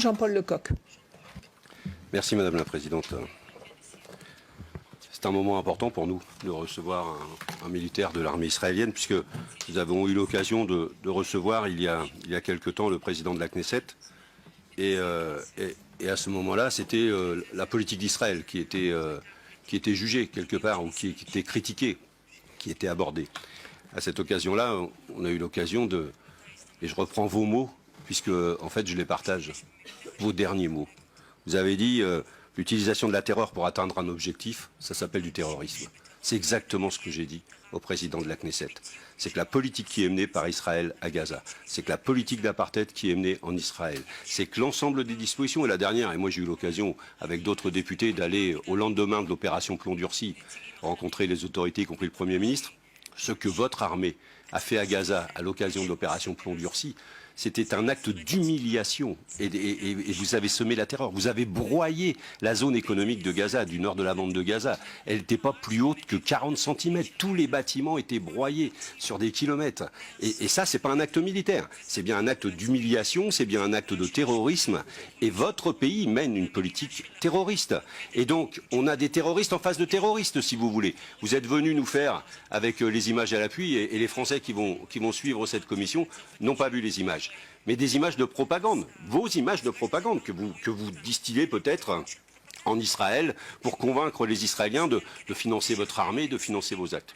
Jean-Paul Lecoq. Merci Madame la Présidente. C'est un moment important pour nous de recevoir un militaire de l'armée israélienne, puisque nous avons eu l'occasion de recevoir il y a quelque temps le président de la Knesset. Et à ce moment-là, c'était la politique d'Israël qui était jugée quelque part, ou qui était critiquée, qui était abordée. À cette occasion-là, on a eu l'occasion de... Et je reprends vos mots, puisque en fait je les partage, vos derniers mots. Vous avez dit l'utilisation de la terreur pour atteindre un objectif, ça s'appelle du terrorisme. C'est exactement ce que j'ai dit au président de la Knesset. C'est que la politique qui est menée par Israël à Gaza, c'est que la politique d'apartheid qui est menée en Israël, c'est que l'ensemble des dispositions, et la dernière, et moi j'ai eu l'occasion avec d'autres députés d'aller au lendemain de l'opération Plomb durci, rencontrer les autorités, y compris le Premier ministre, ce que votre armée a fait à Gaza à l'occasion de l'opération Plomb durci, c'était un acte d'humiliation et vous avez semé la terreur. Vous avez broyé la zone économique de Gaza, du nord de la bande de Gaza. Elle n'était pas plus haute que 40 cm. Tous les bâtiments étaient broyés sur des kilomètres. Et ça, c'est pas un acte militaire. C'est bien un acte d'humiliation, c'est bien un acte de terrorisme. Et votre pays mène une politique terroriste. Et donc, on a des terroristes en face de terroristes, si vous voulez. Vous êtes venus nous faire, avec les images à l'appui, et les Français qui vont suivre cette commission n'ont pas vu les images. Mais des images de propagande, vos images de propagande que vous distillez peut-être en Israël pour convaincre les Israéliens de financer votre armée, de financer vos actes.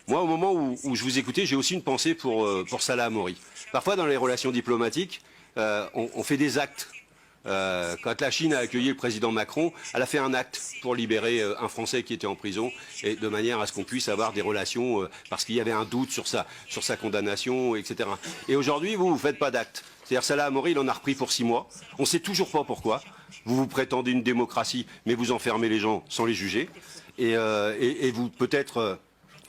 Moi, au moment où je vous écoutais, j'ai aussi une pensée pour Salah Hamouri. Parfois, dans les relations diplomatiques, on fait des actes. Quand la Chine a accueilli le président Macron, elle a fait un acte pour libérer un Français qui était en prison, et de manière à ce qu'on puisse avoir des relations, parce qu'il y avait un doute sur sa condamnation, etc. Et aujourd'hui, vous ne faites pas d'acte. C'est-à-dire Salah Hamouri, il en a repris pour 6 mois. On ne sait toujours pas pourquoi. Vous prétendez une démocratie, mais vous enfermez les gens sans les juger. Et vous, peut-être...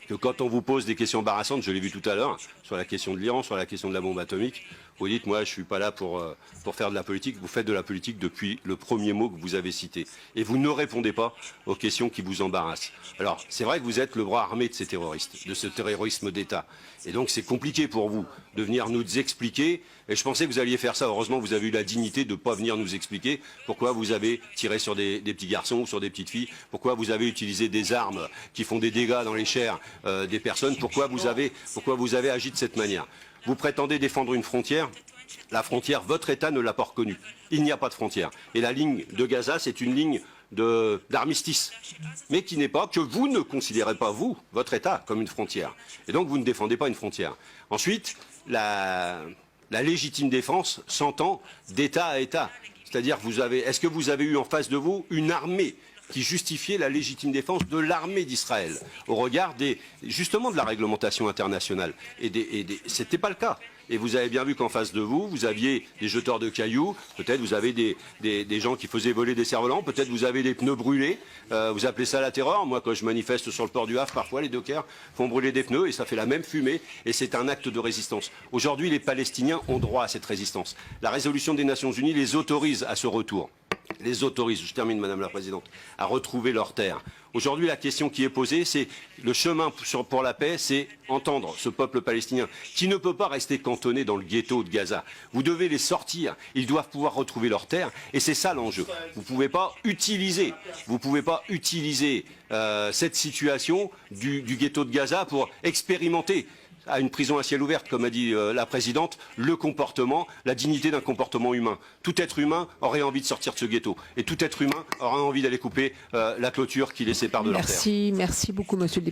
que quand on vous pose des questions embarrassantes, je l'ai vu tout à l'heure, sur la question de l'Iran, sur la question de la bombe atomique, vous dites, moi, je ne suis pas là pour faire de la politique. Vous faites de la politique depuis le premier mot que vous avez cité. Et vous ne répondez pas aux questions qui vous embarrassent. Alors, c'est vrai que vous êtes le bras armé de ces terroristes, de ce terrorisme d'État. Et donc, c'est compliqué pour vous de venir nous expliquer. Et je pensais que vous alliez faire ça. Heureusement, vous avez eu la dignité de ne pas venir nous expliquer pourquoi vous avez tiré sur des petits garçons ou sur des petites filles, pourquoi vous avez utilisé des armes qui font des dégâts dans les chairs des personnes, pourquoi vous avez agi de cette manière. Vous prétendez défendre une frontière. La frontière, votre État ne l'a pas reconnue. Il n'y a pas de frontière. Et la ligne de Gaza, c'est une ligne d'armistice, mais qui n'est pas, que vous ne considérez pas, vous, votre État, comme une frontière. Et donc, vous ne défendez pas une frontière. Ensuite, la légitime défense s'entend d'État à État. C'est-à-dire, est-ce que vous avez eu en face de vous une armée qui justifiait la légitime défense de l'armée d'Israël au regard justement de la réglementation internationale. C'était pas le cas. Et vous avez bien vu qu'en face de vous, vous aviez des jeteurs de cailloux, peut-être vous avez des gens qui faisaient voler des cerfs-volants, peut-être vous avez des pneus brûlés, vous appelez ça la terreur. Moi, quand je manifeste sur le port du Havre, parfois les dockers font brûler des pneus et ça fait la même fumée et c'est un acte de résistance. Aujourd'hui, les Palestiniens ont droit à cette résistance. La résolution des Nations Unies les autorise à ce retour. Les autorise, je termine Madame la Présidente, à retrouver leurs terres. Aujourd'hui, la question qui est posée, c'est le chemin pour la paix, c'est entendre ce peuple palestinien qui ne peut pas rester cantonné dans le ghetto de Gaza. Vous devez les sortir, ils doivent pouvoir retrouver leurs terres et c'est ça l'enjeu. Vous ne pouvez pas utiliser cette situation du ghetto de Gaza pour expérimenter à une prison à ciel ouvert, comme a dit la Présidente, le comportement, la dignité d'un comportement humain. Tout être humain aurait envie de sortir de ce ghetto. Et tout être humain aurait envie d'aller couper la clôture qui les sépare de leur terre. Merci beaucoup, Monsieur le député.